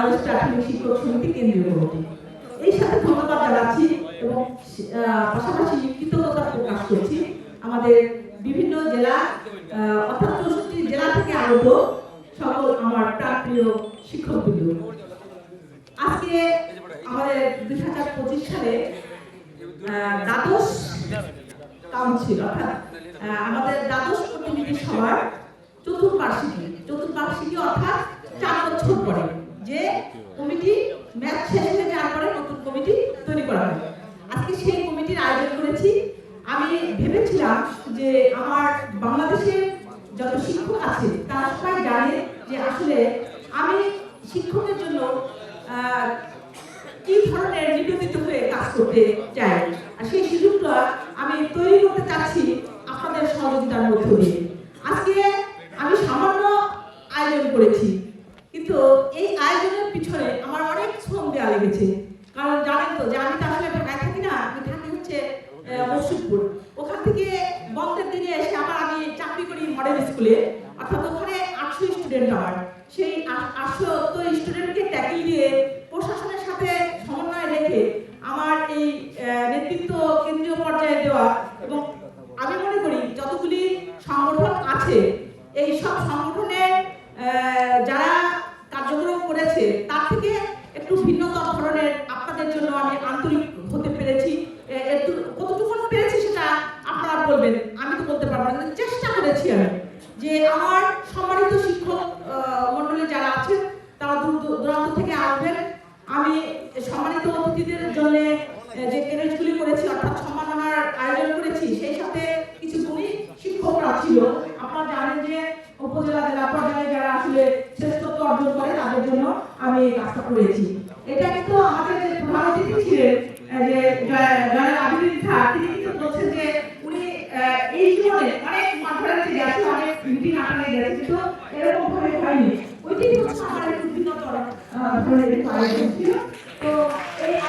বাংলাদেশ প্রাথমিক শিক্ষক সমিতি কেন্দ্রীয় কমিটি। এই সাথে ধন্যবাদ জানাচ্ছি এবং পাশাপাশি কৃতজ্ঞতা প্রকাশ করছি আমাদের বিভিন্ন জেলা অর্থাৎ 64 জেলা থেকে আগত সকল আমার প্রাণপ্রিয় শিক্ষকবৃন্দ। আজকে আমাদের 2025 সালে দ্বাদশ কাউন্সিল অর্থাৎ আমাদের দ্বাদশ প্রতিনিধি সভার চতুর্বার্ষিকী অর্থাৎ 4 বছর পরে যে কমিটি ম্যাচ শেষ হয়ে যাওয়ার পরে নতুন কমিটি তৈরি করা হয়। আজকে সেই কমিটির আয়োজন করেছি। আমি ভেবেছিলাম যে আমার বাংলাদেশের যত শিক্ষক আছে তারা সবাই জানে যে আসলে আমি শিক্ষকের জন্য কি ধরনের নিবেদিত হয়ে কাজ করতে চাই, আর সেই সুযোগটা আমি তৈরি করতে চাচ্ছি আপনাদের সহযোগিতার মধ্য দিয়ে। আজকে আমি সামান্য আয়োজন করেছি, কিন্তু এই আয়োজনের পিছনে আমার অনেক শ্রম দেওয়া লেগেছে। কারণ জানেন তো যে আমি তো আসলে ঢাকায় থাকি না, আমি থাকি হচ্ছে মসজিদপুর। ওখান থেকে বন্ধের দিনে এসে আবার আমি চাকরি করি মডেল স্কুলে, অর্থাৎ ওখানে 800 স্টুডেন্ট আমার। সেই 800 স্টুডেন্টকে ট্যাকেল দিয়ে প্রশাসনের সাথে সমন্বয় রেখে আমার এই নেতৃত্ব কেন্দ্রীয় পর্যায়ে দেওয়া, এবং আমি মনে করি যতগুলি সংগঠন আছে এই সব সংগঠনের যারা কার্যক্রম করেছে তার থেকে একটু ভিন্নতম ধরনের আপনাদের জন্য আমি আন্তরিক হতে পেরেছি। কতটুকু পেরেছি সেটা আপনারা বলবেন, আমি তো বলতে পারবো না। চেষ্টা করেছি আমি যে আমার সম্মানিত শিক্ষক মন্ডলী যারা আছেন তারা দূরান্ত থেকে আসবেন। আমি সম্মানিত অতিথিদের জন্য যে ক্রেডিটগুলি করেছি অর্থাৎ সম্মাননার আয়োজন করেছি, সেই সাথে কিছু গুণী শিক্ষকরা ছিল। আপনারা জানেন যে উপজেলা জেলা পর্যায়ে যারা আসলে শ্রেষ্ঠত্ব অর্জন করে তাদের জন্য আমি কাজটা করেছি। এটা কিন্তু আমাদের যে প্রধান অতিথি ছিলেন যে যারা আবির খা, তিনি কিন্তু বলছেন যে উনি এই জীবনে অনেক কনফারেন্সে গেছে, অনেক মিটিং আটেন্ড গেছে, কিন্তু এরকম ভাবে হয়নি। ওইটি হচ্ছে আমার একটু ভিন্নতর ধরনের আয়োজন ছিল।